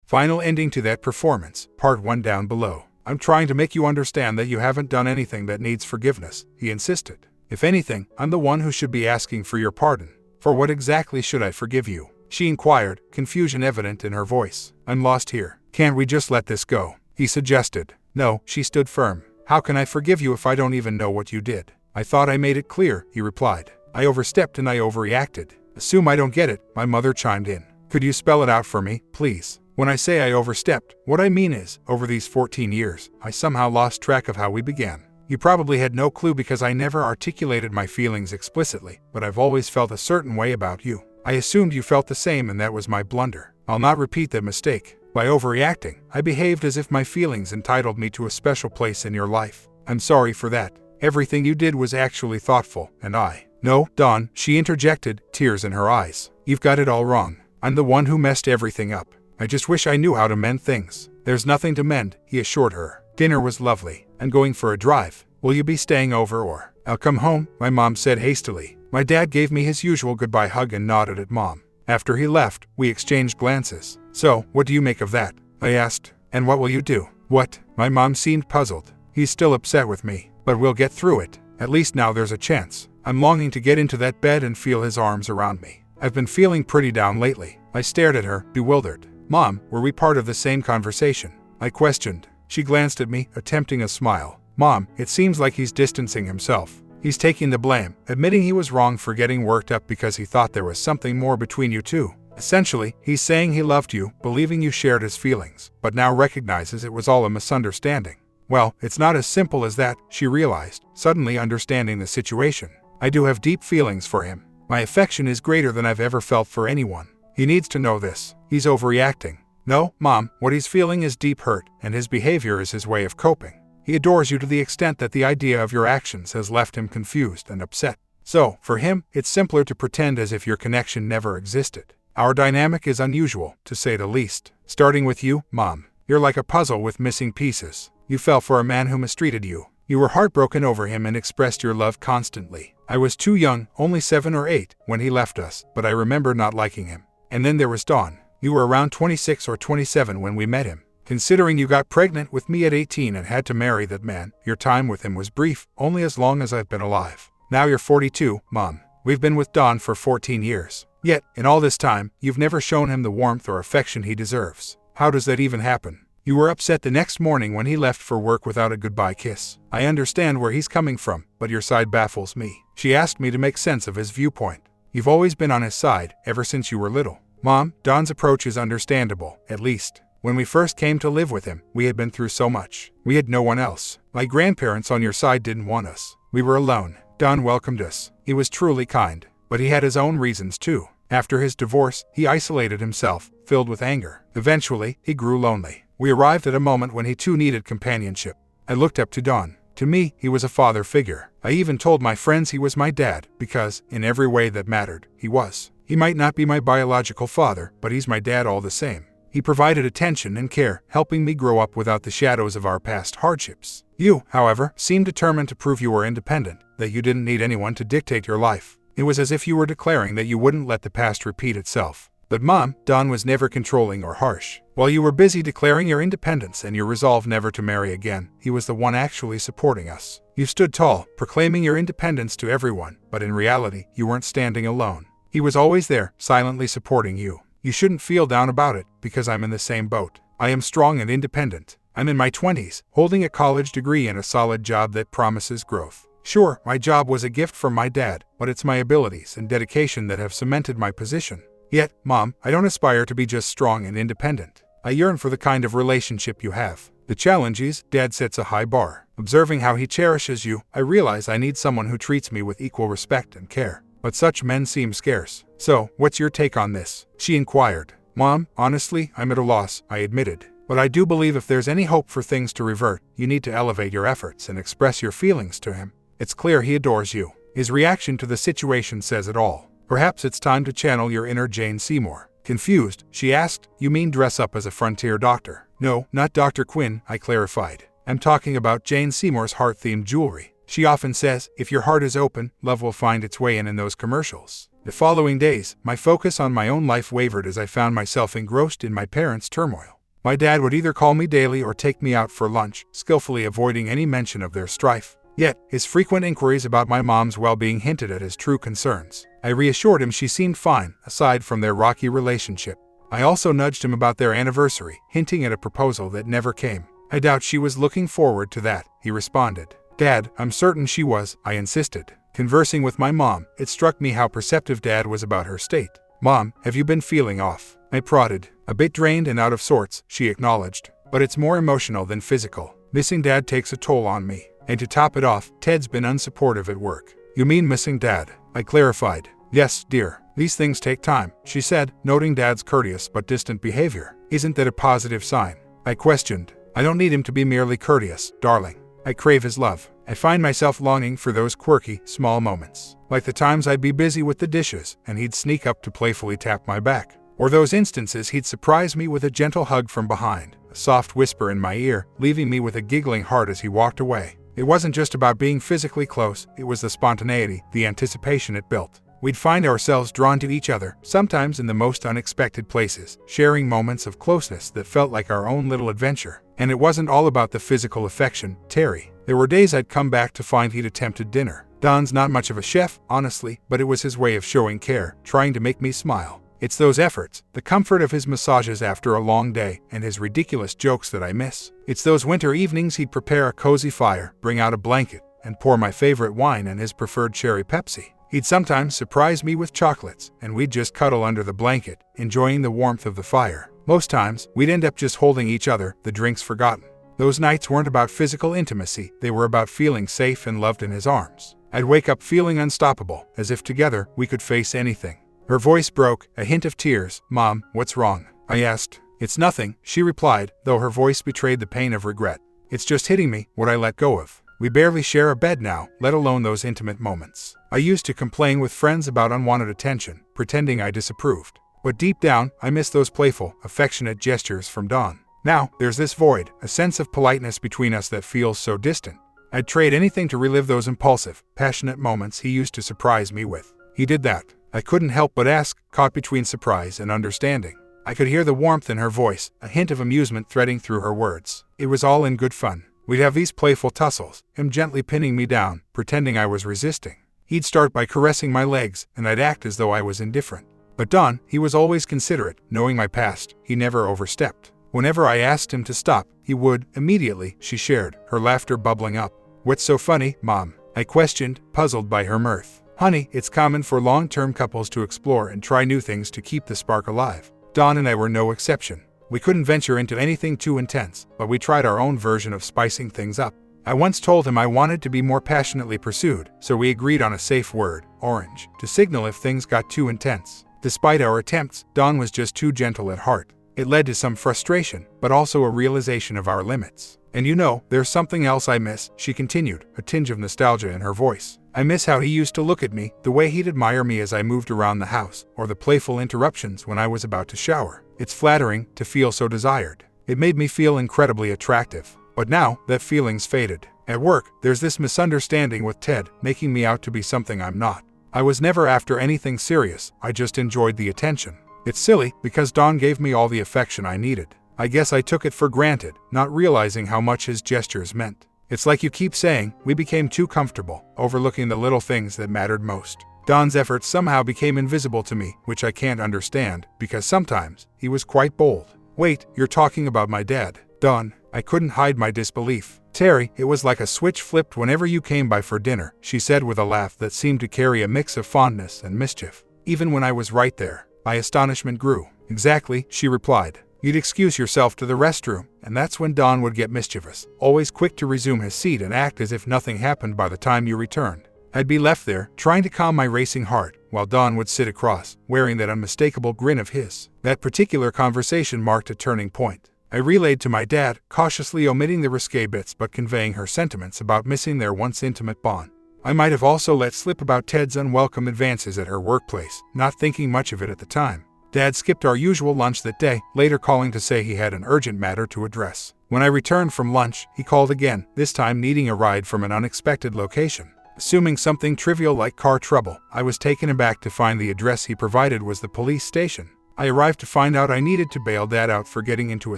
Final ending to that performance, part 1 down below. I'm trying to make you understand that you haven't done anything that needs forgiveness, he insisted. If anything, I'm the one who should be asking for your pardon. For what exactly should I forgive you? She inquired, confusion evident in her voice. I'm lost here. Can't we just let this go? He suggested. No, she stood firm. How can I forgive you if I don't even know what you did? I thought I made it clear, he replied. I overstepped and I overreacted. Assume I don't get it, my mother chimed in. Could you spell it out for me, please? When I say I overstepped, what I mean is, over these 14 years, I somehow lost track of how we began. You probably had no clue because I never articulated my feelings explicitly, but I've always felt a certain way about you. I assumed you felt the same and that was my blunder. I'll not repeat that mistake. By overreacting, I behaved as if my feelings entitled me to a special place in your life. I'm sorry for that. Everything you did was actually thoughtful, and No, Dawn, she interjected, tears in her eyes. You've got it all wrong. I'm the one who messed everything up. I just wish I knew how to mend things. There's nothing to mend, he assured her. Dinner was lovely. I'm going for a drive. Will you be staying over or? I'll come home, my mom said hastily. My dad gave me his usual goodbye hug and nodded at Mom. After he left, we exchanged glances. So, what do you make of that? I asked. And what will you do? What? My mom seemed puzzled. He's still upset with me, but we'll get through it. At least now there's a chance. I'm longing to get into that bed and feel his arms around me. I've been feeling pretty down lately. I stared at her, bewildered. Mom, were we part of the same conversation? I questioned. She glanced at me, attempting a smile. Mom, it seems like he's distancing himself. He's taking the blame, admitting he was wrong for getting worked up because he thought there was something more between you two. Essentially, he's saying he loved you, believing you shared his feelings, but now recognizes it was all a misunderstanding. Well, it's not as simple as that, she realized, suddenly understanding the situation. I do have deep feelings for him. My affection is greater than I've ever felt for anyone. He needs to know this. He's overreacting. No, Mom, what he's feeling is deep hurt, and his behavior is his way of coping. He adores you to the extent that the idea of your actions has left him confused and upset. So, for him, it's simpler to pretend as if your connection never existed. Our dynamic is unusual, to say the least. Starting with you, Mom. You're like a puzzle with missing pieces. You fell for a man who mistreated you. You were heartbroken over him and expressed your love constantly. I was too young, only 7 or 8, when he left us, but I remember not liking him. And then there was Dawn. You were around 26 or 27 when we met him. Considering you got pregnant with me at 18 and had to marry that man, your time with him was brief, only as long as I've been alive. Now you're 42, Mom. We've been with Dawn for 14 years. Yet, in all this time, you've never shown him the warmth or affection he deserves. How does that even happen? You were upset the next morning when he left for work without a goodbye kiss. I understand where he's coming from, but your side baffles me. She asked me to make sense of his viewpoint. You've always been on his side, ever since you were little. Mom, Dawn's approach is understandable, at least. When we first came to live with him, we had been through so much. We had no one else. My grandparents on your side didn't want us. We were alone. Dawn welcomed us. He was truly kind. But he had his own reasons too. After his divorce, he isolated himself, filled with anger. Eventually, he grew lonely. We arrived at a moment when he too needed companionship. I looked up to Dawn. To me, he was a father figure. I even told my friends he was my dad, because, in every way that mattered, he was. He might not be my biological father, but he's my dad all the same. He provided attention and care, helping me grow up without the shadows of our past hardships. You, however, seemed determined to prove you were independent, that you didn't need anyone to dictate your life. It was as if you were declaring that you wouldn't let the past repeat itself. But Mom, Dawn was never controlling or harsh. While you were busy declaring your independence and your resolve never to marry again, he was the one actually supporting us. You stood tall, proclaiming your independence to everyone, but in reality, you weren't standing alone. He was always there, silently supporting you. You shouldn't feel down about it, because I'm in the same boat. I am strong and independent. I'm in my 20s, holding a college degree and a solid job that promises growth. Sure, my job was a gift from my dad, but it's my abilities and dedication that have cemented my position. Yet, Mom, I don't aspire to be just strong and independent. I yearn for the kind of relationship you have. The challenge is, Dad sets a high bar. Observing how he cherishes you, I realize I need someone who treats me with equal respect and care. But such men seem scarce. So, what's your take on this? She inquired. Mom, honestly, I'm at a loss, I admitted. But I do believe if there's any hope for things to revert, you need to elevate your efforts and express your feelings to him. It's clear he adores you. His reaction to the situation says it all. Perhaps it's time to channel your inner Jane Seymour. Confused, she asked, You mean dress up as a frontier doctor? No, not Dr. Quinn, I clarified. I'm talking about Jane Seymour's heart-themed jewelry. She often says, if your heart is open, love will find its way in those commercials. The following days, my focus on my own life wavered as I found myself engrossed in my parents' turmoil. My dad would either call me daily or take me out for lunch, skillfully avoiding any mention of their strife. Yet, his frequent inquiries about my mom's well-being hinted at his true concerns. I reassured him she seemed fine, aside from their rocky relationship. I also nudged him about their anniversary, hinting at a proposal that never came. I doubt she was looking forward to that, he responded. Dad, I'm certain she was, I insisted. Conversing with my mom, it struck me how perceptive Dad was about her state. Mom, have you been feeling off? I prodded. A bit drained and out of sorts, she acknowledged. But it's more emotional than physical. Missing Dad takes a toll on me. And to top it off, Ted's been unsupportive at work. You mean missing Dad? I clarified. Yes, dear. These things take time, she said, noting Dad's courteous but distant behavior. Isn't that a positive sign? I questioned. I don't need him to be merely courteous, darling. I crave his love. I find myself longing for those quirky, small moments. Like the times I'd be busy with the dishes, and he'd sneak up to playfully tap my back. Or those instances he'd surprise me with a gentle hug from behind, a soft whisper in my ear, leaving me with a giggling heart as he walked away. It wasn't just about being physically close, it was the spontaneity, the anticipation it built. We'd find ourselves drawn to each other, sometimes in the most unexpected places, sharing moments of closeness that felt like our own little adventure. And it wasn't all about the physical affection, Terry. There were days I'd come back to find he'd attempted dinner. Don's not much of a chef, honestly, but it was his way of showing care, trying to make me smile. It's those efforts, the comfort of his massages after a long day, and his ridiculous jokes that I miss. It's those winter evenings he'd prepare a cozy fire, bring out a blanket, and pour my favorite wine and his preferred cherry Pepsi. He'd sometimes surprise me with chocolates, and we'd just cuddle under the blanket, enjoying the warmth of the fire. Most times, we'd end up just holding each other, the drinks forgotten. Those nights weren't about physical intimacy, they were about feeling safe and loved in his arms. I'd wake up feeling unstoppable, as if together we could face anything. Her voice broke, a hint of tears. Mom, what's wrong? I asked. It's nothing, she replied, though her voice betrayed the pain of regret. It's just hitting me, what I let go of. We barely share a bed now, let alone those intimate moments. I used to complain with friends about unwanted attention, pretending I disapproved. But deep down, I miss those playful, affectionate gestures from Don. Now, there's this void, a sense of politeness between us that feels so distant. I'd trade anything to relive those impulsive, passionate moments he used to surprise me with. He did that. I couldn't help but ask, caught between surprise and understanding. I could hear the warmth in her voice, a hint of amusement threading through her words. It was all in good fun. We'd have these playful tussles, him gently pinning me down, pretending I was resisting. He'd start by caressing my legs, and I'd act as though I was indifferent. But Don, he was always considerate, knowing my past, he never overstepped. Whenever I asked him to stop, he would, immediately, she shared, her laughter bubbling up. What's so funny, Mom? I questioned, puzzled by her mirth. Honey, it's common for long-term couples to explore and try new things to keep the spark alive. Don and I were no exception. We couldn't venture into anything too intense, but we tried our own version of spicing things up. I once told him I wanted to be more passionately pursued, so we agreed on a safe word, orange, to signal if things got too intense. Despite our attempts, Don was just too gentle at heart. It led to some frustration, but also a realization of our limits. And you know, there's something else I miss, she continued, a tinge of nostalgia in her voice. I miss how he used to look at me, the way he'd admire me as I moved around the house, or the playful interruptions when I was about to shower. It's flattering to feel so desired. It made me feel incredibly attractive. But now, that feeling's faded. At work, there's this misunderstanding with Ted, making me out to be something I'm not. I was never after anything serious, I just enjoyed the attention. It's silly, because Don gave me all the affection I needed. I guess I took it for granted, not realizing how much his gestures meant. It's like you keep saying, we became too comfortable, overlooking the little things that mattered most. Don's efforts somehow became invisible to me, which I can't understand, because sometimes, he was quite bold. Wait, you're talking about my dad. Don, I couldn't hide my disbelief. Terry, it was like a switch flipped whenever you came by for dinner, she said with a laugh that seemed to carry a mix of fondness and mischief. Even when I was right there, my astonishment grew. Exactly, she replied. You'd excuse yourself to the restroom, and that's when Don would get mischievous, always quick to resume his seat and act as if nothing happened by the time you returned. I'd be left there, trying to calm my racing heart, while Don would sit across, wearing that unmistakable grin of his. That particular conversation marked a turning point. I relayed to my dad, cautiously omitting the risque bits but conveying her sentiments about missing their once intimate bond. I might have also let slip about Ted's unwelcome advances at her workplace, not thinking much of it at the time. Dad skipped our usual lunch that day, later calling to say he had an urgent matter to address. When I returned from lunch, he called again, this time needing a ride from an unexpected location. Assuming something trivial like car trouble, I was taken aback to find the address he provided was the police station. I arrived to find out I needed to bail Dad out for getting into a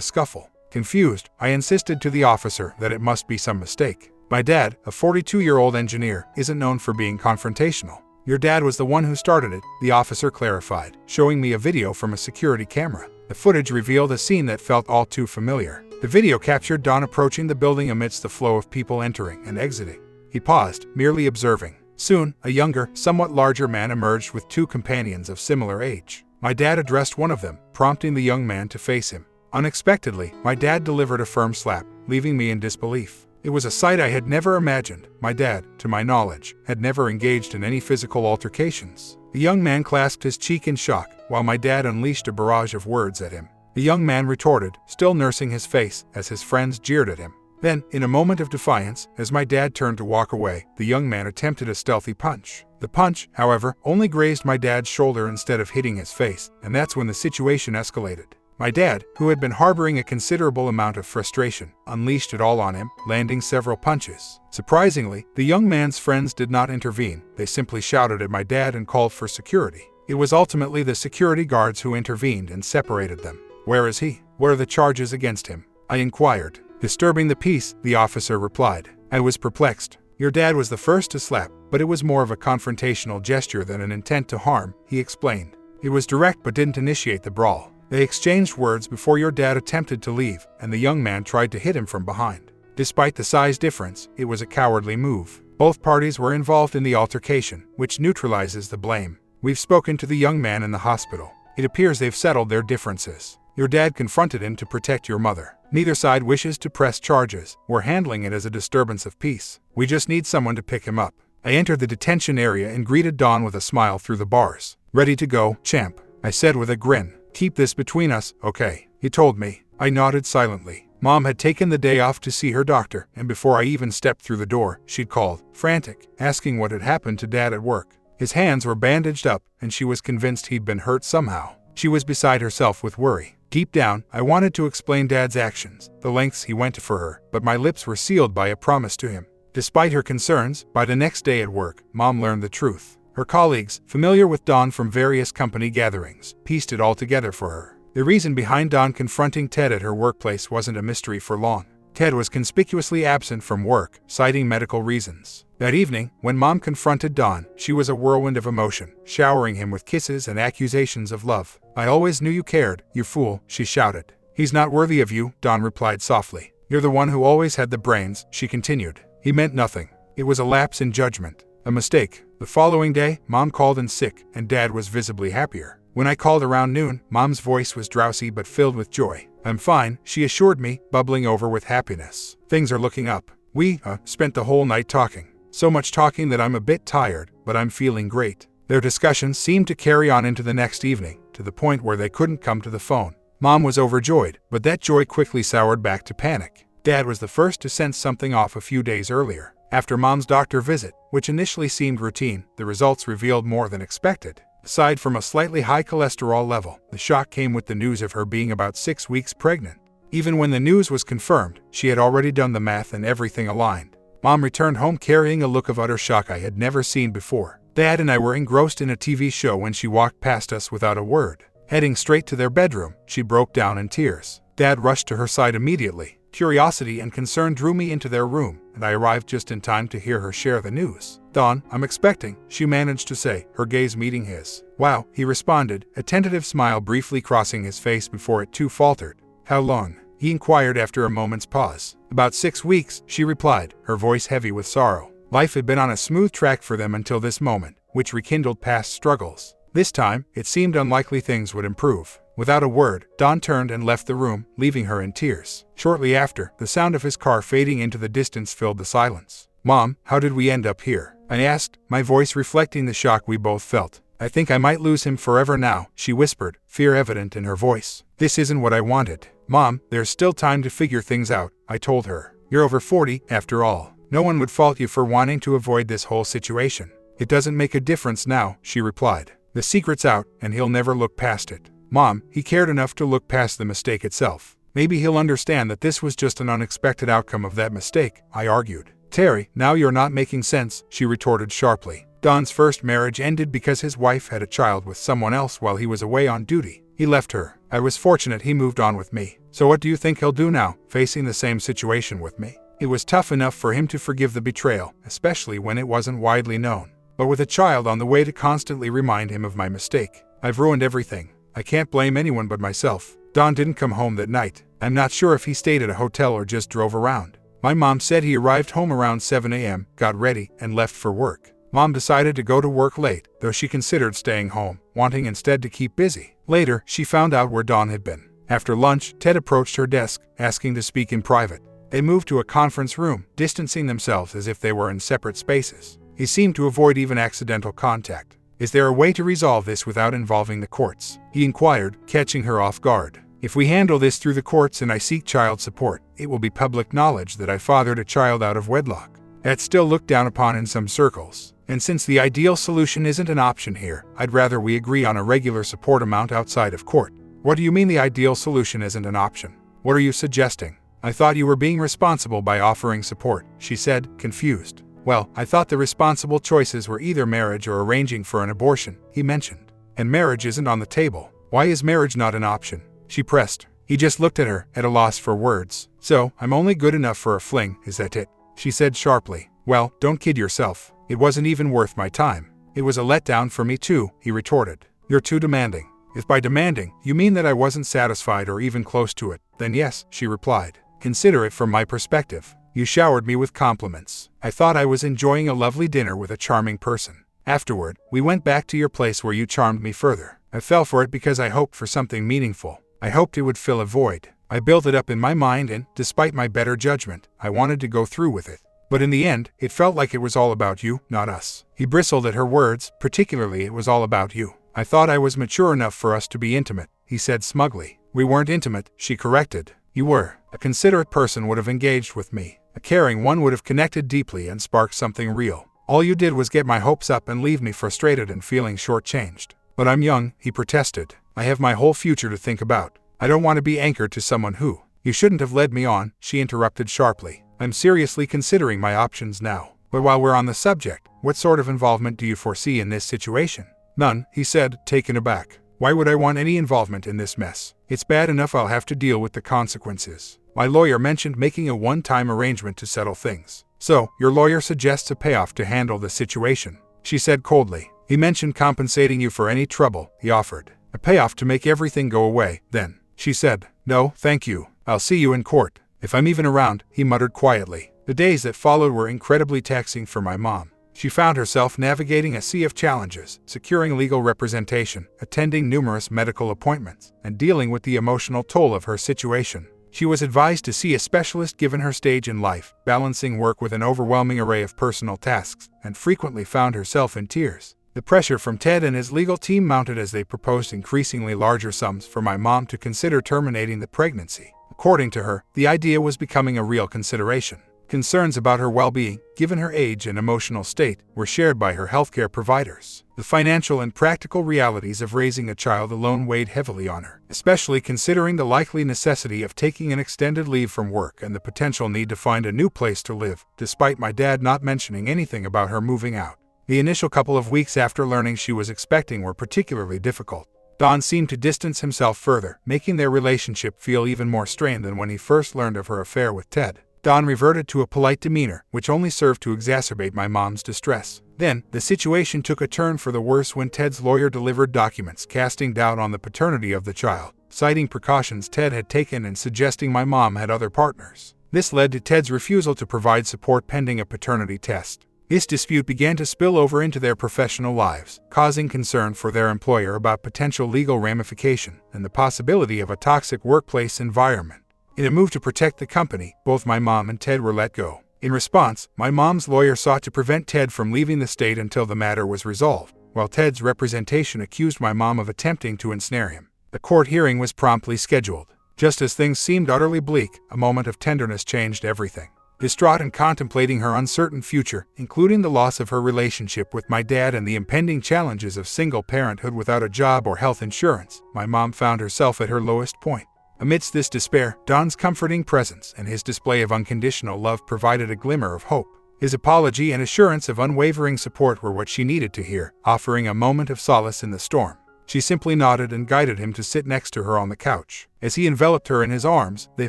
scuffle. Confused, I insisted to the officer that it must be some mistake. My dad, a 42-year-old engineer, isn't known for being confrontational. Your dad was the one who started it, the officer clarified, showing me a video from a security camera. The footage revealed a scene that felt all too familiar. The video captured Don approaching the building amidst the flow of people entering and exiting. He paused, merely observing. Soon, a younger, somewhat larger man emerged with two companions of similar age. My dad addressed one of them, prompting the young man to face him. Unexpectedly, my dad delivered a firm slap, leaving me in disbelief. It was a sight I had never imagined. My dad, to my knowledge, had never engaged in any physical altercations. The young man clasped his cheek in shock, while my dad unleashed a barrage of words at him. The young man retorted, still nursing his face, as his friends jeered at him. Then, in a moment of defiance, as my dad turned to walk away, the young man attempted a stealthy punch. The punch, however, only grazed my dad's shoulder instead of hitting his face, and that's when the situation escalated. My dad, who had been harboring a considerable amount of frustration, unleashed it all on him, landing several punches. Surprisingly, the young man's friends did not intervene. They simply shouted at my dad and called for security. It was ultimately the security guards who intervened and separated them. "Where is he? What are the charges against him?" I inquired. "Disturbing the peace," the officer replied. I was perplexed. "Your dad was the first to slap, but it was more of a confrontational gesture than an intent to harm," he explained. "It was direct but didn't initiate the brawl. They exchanged words before your dad attempted to leave, and the young man tried to hit him from behind. Despite the size difference, it was a cowardly move. Both parties were involved in the altercation, which neutralizes the blame. We've spoken to the young man in the hospital. It appears they've settled their differences. Your dad confronted him to protect your mother. Neither side wishes to press charges. We're handling it as a disturbance of peace. We just need someone to pick him up." I entered the detention area and greeted Don with a smile through the bars. "Ready to go, champ," I said with a grin. "Keep this between us, okay?" he told me. I nodded silently. Mom had taken the day off to see her doctor, and before I even stepped through the door, she'd called, frantic, asking what had happened to Dad at work. His hands were bandaged up, and she was convinced he'd been hurt somehow. She was beside herself with worry. Deep down, I wanted to explain Dad's actions, the lengths he went to for her, but my lips were sealed by a promise to him. Despite her concerns, by the next day at work, Mom learned the truth. Her colleagues, familiar with Don from various company gatherings, pieced it all together for her. The reason behind Don confronting Ted at her workplace wasn't a mystery for long. Ted was conspicuously absent from work, citing medical reasons. That evening, when Mom confronted Don, she was a whirlwind of emotion, showering him with kisses and accusations of love. "I always knew you cared, you fool," she shouted. "He's not worthy of you," Don replied softly. "You're the one who always had the brains," she continued. "He meant nothing. It was a lapse in judgment. A mistake." The following day, Mom called in sick, and Dad was visibly happier. When I called around noon, Mom's voice was drowsy but filled with joy. "I'm fine," she assured me, bubbling over with happiness. "Things are looking up. We spent the whole night talking. So much talking that I'm a bit tired, but I'm feeling great." Their discussions seemed to carry on into the next evening, to the point where they couldn't come to the phone. Mom was overjoyed, but that joy quickly soured back to panic. Dad was the first to sense something off a few days earlier. After Mom's doctor visit, which initially seemed routine, the results revealed more than expected. Aside from a slightly high cholesterol level, the shock came with the news of her being about 6 weeks pregnant. Even when the news was confirmed, she had already done the math and everything aligned. Mom returned home carrying a look of utter shock I had never seen before. Dad and I were engrossed in a TV show when she walked past us without a word. Heading straight to their bedroom, she broke down in tears. Dad rushed to her side immediately. Curiosity and concern drew me into their room, and I arrived just in time to hear her share the news. "Don, I'm expecting," she managed to say, her gaze meeting his. "Wow," he responded, a tentative smile briefly crossing his face before it too faltered. "How long?" he inquired after a moment's pause. "About 6 weeks," she replied, her voice heavy with sorrow. Life had been on a smooth track for them until this moment, which rekindled past struggles. This time, it seemed unlikely things would improve. Without a word, Don turned and left the room, leaving her in tears. Shortly after, the sound of his car fading into the distance filled the silence. "Mom, how did we end up here?" I asked, my voice reflecting the shock we both felt. "I think I might lose him forever now," she whispered, fear evident in her voice. "This isn't what I wanted." "Mom, there's still time to figure things out," I told her. "You're over 40, after all. No one would fault you for wanting to avoid this whole situation." "It doesn't make a difference now," she replied. "The secret's out, and he'll never look past it." "Mom, he cared enough to look past the mistake itself. Maybe he'll understand that this was just an unexpected outcome of that mistake," I argued. "Terry, now you're not making sense," she retorted sharply. "Don's first marriage ended because his wife had a child with someone else while he was away on duty. He left her. I was fortunate he moved on with me. So what do you think he'll do now, facing the same situation with me? It was tough enough for him to forgive the betrayal, especially when it wasn't widely known. But with a child on the way to constantly remind him of my mistake, I've ruined everything. I can't blame anyone but myself. Don didn't come home that night. I'm not sure if he stayed at a hotel or just drove around. My mom said he arrived home around 7 a.m., got ready, and left for work. Mom decided to go to work late, though she considered staying home, wanting instead to keep busy. Later, she found out where Don had been. After lunch, Ted approached her desk, asking to speak in private. They moved to a conference room, distancing themselves as if they were in separate spaces. He seemed to avoid even accidental contact. Is there a way to resolve this without involving the courts? He inquired, catching her off guard. If we handle this through the courts and I seek child support, it will be public knowledge that I fathered a child out of wedlock. That's still looked down upon in some circles. And since the ideal solution isn't an option here, I'd rather we agree on a regular support amount outside of court. What do you mean the ideal solution isn't an option? What are you suggesting? I thought you were being responsible by offering support, she said, confused. Well, I thought the responsible choices were either marriage or arranging for an abortion, he mentioned. And marriage isn't on the table. Why is marriage not an option? She pressed. He just looked at her, at a loss for words. So, I'm only good enough for a fling, is that it? She said sharply. Well, don't kid yourself. It wasn't even worth my time. It was a letdown for me too, he retorted. You're too demanding. If by demanding, you mean that I wasn't satisfied or even close to it, then yes, she replied. Consider it from my perspective. You showered me with compliments. I thought I was enjoying a lovely dinner with a charming person. Afterward, we went back to your place where you charmed me further. I fell for it because I hoped for something meaningful. I hoped it would fill a void. I built it up in my mind and, despite my better judgment, I wanted to go through with it. But in the end, it felt like it was all about you, not us. He bristled at her words, particularly it was all about you. I thought I was mature enough for us to be intimate, he said smugly. We weren't intimate, she corrected. You were. A considerate person would have engaged with me. A caring one would have connected deeply and sparked something real. All you did was get my hopes up and leave me frustrated and feeling shortchanged. But I'm young, he protested. I have my whole future to think about. I don't want to be anchored to someone who. You shouldn't have led me on, she interrupted sharply. I'm seriously considering my options now. But while we're on the subject, what sort of involvement do you foresee in this situation? None, he said, taken aback. Why would I want any involvement in this mess? It's bad enough I'll have to deal with the consequences. My lawyer mentioned making a one-time arrangement to settle things. So, your lawyer suggests a payoff to handle the situation, she said coldly. He mentioned compensating you for any trouble, he offered. A payoff to make everything go away, then. She said, no, thank you. I'll see you in court. If I'm even around, he muttered quietly. The days that followed were incredibly taxing for my mom. She found herself navigating a sea of challenges, securing legal representation, attending numerous medical appointments, and dealing with the emotional toll of her situation. She was advised to see a specialist given her stage in life, balancing work with an overwhelming array of personal tasks, and frequently found herself in tears. The pressure from Ted and his legal team mounted as they proposed increasingly larger sums for my mom to consider terminating the pregnancy. According to her, the idea was becoming a real consideration. Concerns about her well-being, given her age and emotional state, were shared by her healthcare providers. The financial and practical realities of raising a child alone weighed heavily on her, especially considering the likely necessity of taking an extended leave from work and the potential need to find a new place to live, despite my dad not mentioning anything about her moving out. The initial couple of weeks after learning she was expecting were particularly difficult. Don seemed to distance himself further, making their relationship feel even more strained than when he first learned of her affair with Ted. Don reverted to a polite demeanor, which only served to exacerbate my mom's distress. Then, the situation took a turn for the worse when Ted's lawyer delivered documents casting doubt on the paternity of the child, citing precautions Ted had taken and suggesting my mom had other partners. This led to Ted's refusal to provide support pending a paternity test. This dispute began to spill over into their professional lives, causing concern for their employer about potential legal ramification and the possibility of a toxic workplace environment. In a move to protect the company, both my mom and Ted were let go. In response, my mom's lawyer sought to prevent Ted from leaving the state until the matter was resolved, while Ted's representation accused my mom of attempting to ensnare him. The court hearing was promptly scheduled. Just as things seemed utterly bleak, a moment of tenderness changed everything. Distraught and contemplating her uncertain future, including the loss of her relationship with my dad and the impending challenges of single parenthood without a job or health insurance, my mom found herself at her lowest point. Amidst this despair, Don's comforting presence and his display of unconditional love provided a glimmer of hope. His apology and assurance of unwavering support were what she needed to hear, offering a moment of solace in the storm. She simply nodded and guided him to sit next to her on the couch. As he enveloped her in his arms, they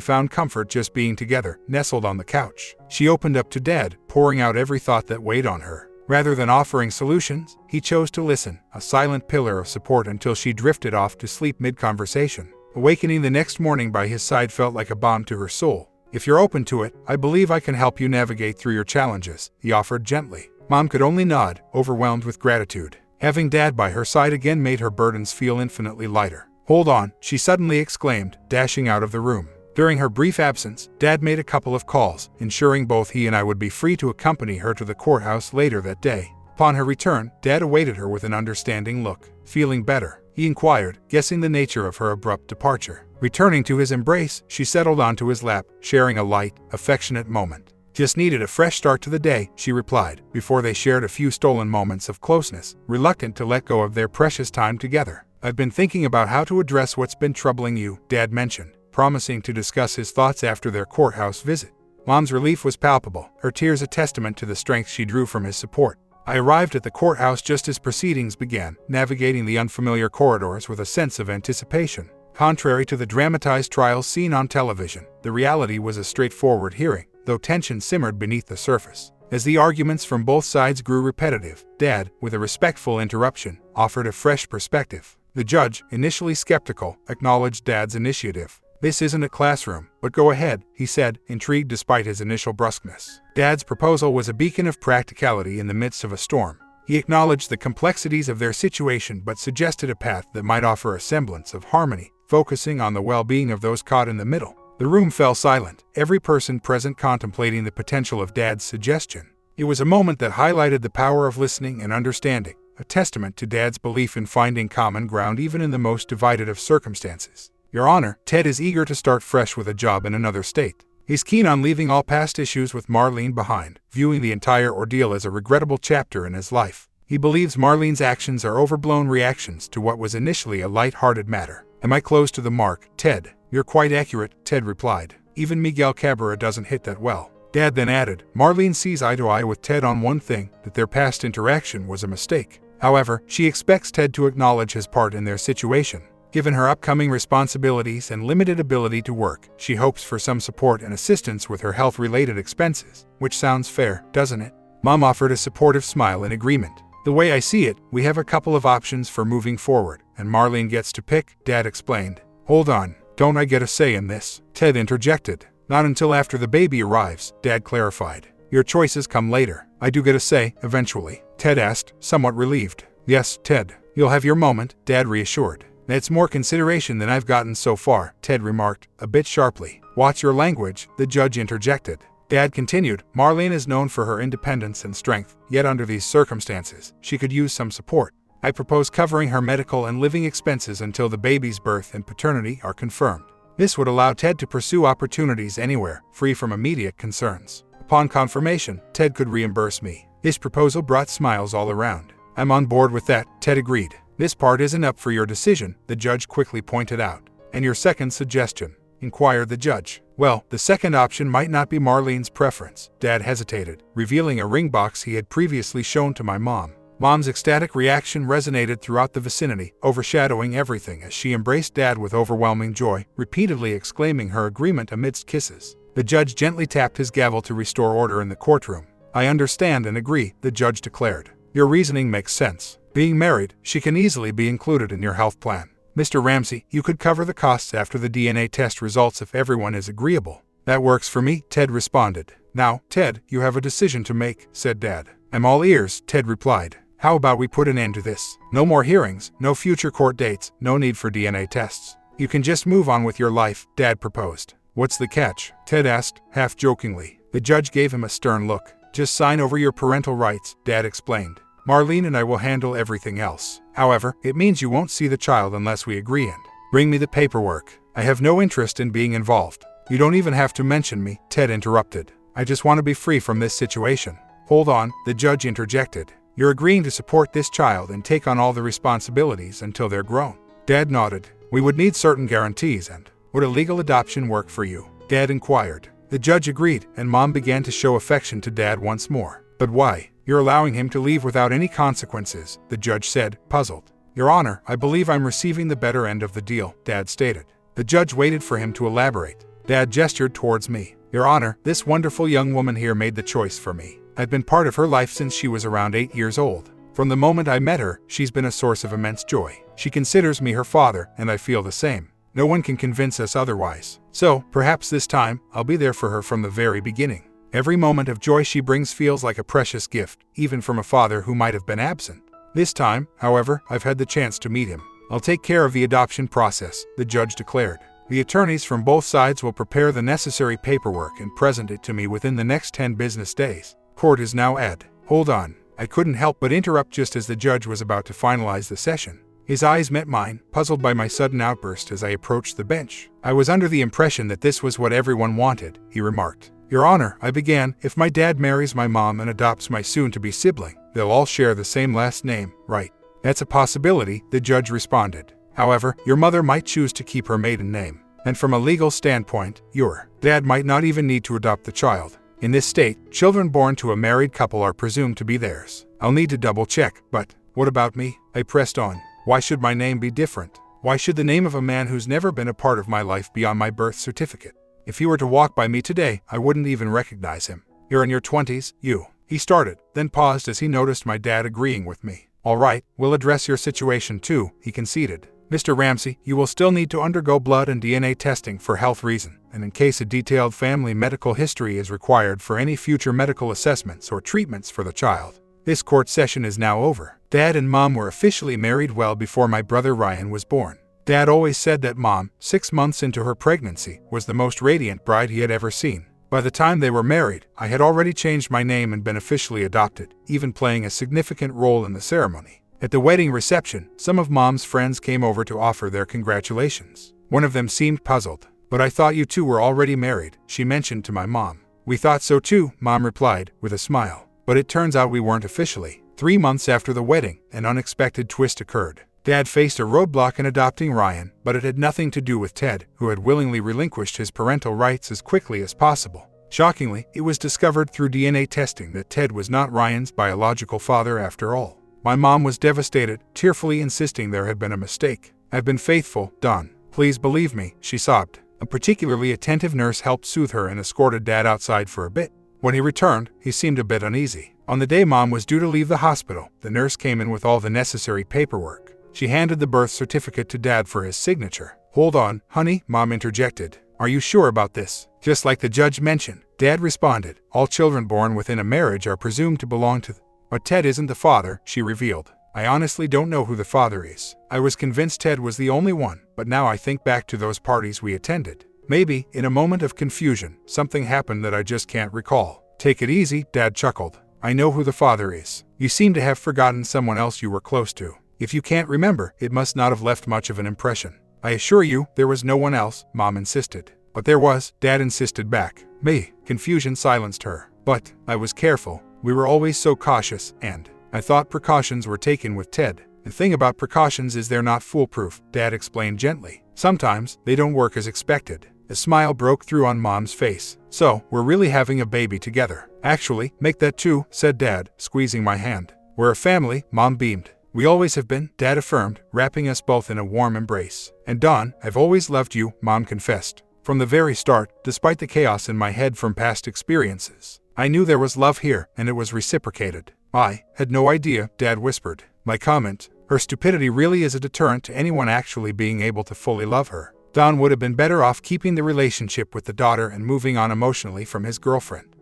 found comfort just being together, nestled on the couch. She opened up to Dad, pouring out every thought that weighed on her. Rather than offering solutions, he chose to listen, a silent pillar of support until she drifted off to sleep mid-conversation. Awakening the next morning by his side felt like a balm to her soul. "If you're open to it, I believe I can help you navigate through your challenges," he offered gently. Mom could only nod, overwhelmed with gratitude. Having Dad by her side again made her burdens feel infinitely lighter. "Hold on," she suddenly exclaimed, dashing out of the room. During her brief absence, Dad made a couple of calls, ensuring both he and I would be free to accompany her to the courthouse later that day. Upon her return, Dad awaited her with an understanding look. "Feeling better?" he inquired, guessing the nature of her abrupt departure. Returning to his embrace, she settled onto his lap, sharing a light, affectionate moment. "Just needed a fresh start to the day," she replied, before they shared a few stolen moments of closeness, reluctant to let go of their precious time together. "I've been thinking about how to address what's been troubling you," Dad mentioned, promising to discuss his thoughts after their courthouse visit. Mom's relief was palpable, her tears a testament to the strength she drew from his support. I arrived at the courthouse just as proceedings began, navigating the unfamiliar corridors with a sense of anticipation. Contrary to the dramatized trials seen on television, the reality was a straightforward hearing, though tension simmered beneath the surface. As the arguments from both sides grew repetitive, Dad, with a respectful interruption, offered a fresh perspective. The judge, initially skeptical, acknowledged Dad's initiative. "This isn't a classroom, but go ahead," he said, intrigued despite his initial brusqueness. Dad's proposal was a beacon of practicality in the midst of a storm. He acknowledged the complexities of their situation but suggested a path that might offer a semblance of harmony, focusing on the well-being of those caught in the middle. The room fell silent, every person present contemplating the potential of Dad's suggestion. It was a moment that highlighted the power of listening and understanding, a testament to Dad's belief in finding common ground even in the most divided of circumstances. "Your Honor, Ted is eager to start fresh with a job in another state. He's keen on leaving all past issues with Marlene behind, viewing the entire ordeal as a regrettable chapter in his life. He believes Marlene's actions are overblown reactions to what was initially a light-hearted matter." "Am I close to the mark, Ted?" "You're quite accurate," Ted replied. "Even Miguel Cabrera doesn't hit that well." Dad then added, "Marlene sees eye to eye with Ted on one thing, that their past interaction was a mistake. However, she expects Ted to acknowledge his part in their situation. Given her upcoming responsibilities and limited ability to work, she hopes for some support and assistance with her health-related expenses, which sounds fair, doesn't it?" Mom offered a supportive smile in agreement. "The way I see it, we have a couple of options for moving forward, and Marlene gets to pick," Dad explained. "Hold on, don't I get a say in this?" Ted interjected. "Not until after the baby arrives," Dad clarified. "Your choices come later." "I do get a say, eventually?" Ted asked, somewhat relieved. "Yes, Ted. You'll have your moment," Dad reassured. "That's more consideration than I've gotten so far," Ted remarked, a bit sharply. "Watch your language," the judge interjected. Dad continued, "Marlene is known for her independence and strength, yet under these circumstances, she could use some support. I propose covering her medical and living expenses until the baby's birth and paternity are confirmed. This would allow Ted to pursue opportunities anywhere, free from immediate concerns. Upon confirmation, Ted could reimburse me." This proposal brought smiles all around. "I'm on board with that," Ted agreed. "This part isn't up for your decision," the judge quickly pointed out. "And your second suggestion?" inquired the judge. "Well, the second option might not be Marlene's preference." Dad hesitated, revealing a ring box he had previously shown to my mom. Mom's ecstatic reaction resonated throughout the vicinity, overshadowing everything as she embraced Dad with overwhelming joy, repeatedly exclaiming her agreement amidst kisses. The judge gently tapped his gavel to restore order in the courtroom. "I understand and agree," the judge declared. "Your reasoning makes sense. Being married, she can easily be included in your health plan. Mr. Ramsey, you could cover the costs after the DNA test results if everyone is agreeable." "That works for me," Ted responded. "Now, Ted, you have a decision to make," said Dad. "I'm all ears," Ted replied. "How about we put an end to this? No more hearings, no future court dates, no need for DNA tests. You can just move on with your life," Dad proposed. "What's the catch?" Ted asked, half jokingly. The judge gave him a stern look. "Just sign over your parental rights," Dad explained. "Marlene and I will handle everything else. However, it means you won't see the child unless we agree and bring me the paperwork. I have no interest in being involved." "You don't even have to mention me," Ted interrupted. "I just want to be free from this situation." "Hold on," the judge interjected. "You're agreeing to support this child and take on all the responsibilities until they're grown." Dad nodded. "We would need certain guarantees and would a legal adoption work for you?" Dad inquired. The judge agreed, and Mom began to show affection to Dad once more. "But why? You're allowing him to leave without any consequences," the judge said, puzzled. Your Honor, I believe I'm receiving the better end of the deal, Dad stated. The judge waited for him to elaborate. Dad gestured towards me. Your Honor, this wonderful young woman here made the choice for me. I've been part of her life since she was around 8 years old. From the moment I met her, she's been a source of immense joy. She considers me her father, and I feel the same. No one can convince us otherwise. So, perhaps this time, I'll be there for her from the very beginning. Every moment of joy she brings feels like a precious gift, even from a father who might have been absent. This time, however, I've had the chance to meet him. I'll take care of the adoption process, the judge declared. The attorneys from both sides will prepare the necessary paperwork and present it to me within the next 10 business days. Court is now ad. Hold on. I couldn't help but interrupt just as the judge was about to finalize the session. His eyes met mine, puzzled by my sudden outburst as I approached the bench. I was under the impression that this was what everyone wanted, he remarked. Your Honor, I began, if my dad marries my mom and adopts my soon-to-be sibling, they'll all share the same last name, right? That's a possibility, the judge responded. However, your mother might choose to keep her maiden name. And from a legal standpoint, your dad might not even need to adopt the child. In this state, children born to a married couple are presumed to be theirs. I'll need to double-check, but what about me? I pressed on. Why should my name be different? Why should the name of a man who's never been a part of my life be on my birth certificate? If he were to walk by me today, I wouldn't even recognize him. You're in your 20s, you. He started, then paused as he noticed my dad agreeing with me. All right, we'll address your situation too, he conceded. Mr. Ramsey, you will still need to undergo blood and DNA testing for health reasons, and in case a detailed family medical history is required for any future medical assessments or treatments for the child. This court session is now over. Dad and Mom were officially married well before my brother Ryan was born. Dad always said that Mom, 6 months into her pregnancy, was the most radiant bride he had ever seen. By the time they were married, I had already changed my name and been officially adopted, even playing a significant role in the ceremony. At the wedding reception, some of Mom's friends came over to offer their congratulations. One of them seemed puzzled. But I thought you two were already married, she mentioned to my mom. We thought so too, Mom replied, with a smile. But it turns out we weren't officially. 3 months after the wedding, an unexpected twist occurred. Dad faced a roadblock in adopting Ryan, but it had nothing to do with Ted, who had willingly relinquished his parental rights as quickly as possible. Shockingly, it was discovered through DNA testing that Ted was not Ryan's biological father after all. My mom was devastated, tearfully insisting there had been a mistake. I've been faithful, Don. Please believe me, she sobbed. A particularly attentive nurse helped soothe her and escorted Dad outside for a bit. When he returned, he seemed a bit uneasy. On the day Mom was due to leave the hospital, the nurse came in with all the necessary paperwork. She handed the birth certificate to Dad for his signature. Hold on, honey, Mom interjected. Are you sure about this? Just like the judge mentioned, Dad responded. All children born within a marriage are presumed to belong to But Ted isn't the father, she revealed. I honestly don't know who the father is. I was convinced Ted was the only one, but now I think back to those parties we attended. Maybe, in a moment of confusion, something happened that I just can't recall. Take it easy, Dad chuckled. I know who the father is. You seem to have forgotten someone else you were close to. If you can't remember, it must not have left much of an impression. I assure you, there was no one else, Mom insisted. But there was, Dad insisted back. Me. Confusion silenced her. But, I was careful. We were always so cautious, and I thought precautions were taken with Ted. The thing about precautions is they're not foolproof, Dad explained gently. Sometimes, they don't work as expected. A smile broke through on Mom's face. So, we're really having a baby together. Actually, make that two, said Dad, squeezing my hand. We're a family, Mom beamed. We always have been, Dad affirmed, wrapping us both in a warm embrace. And Don, I've always loved you, Mom confessed. From the very start, despite the chaos in my head from past experiences, I knew there was love here, and it was reciprocated. I had no idea, Dad whispered. My comment, her stupidity really is a deterrent to anyone actually being able to fully love her. Don would have been better off keeping the relationship with the daughter and moving on emotionally from his girlfriend.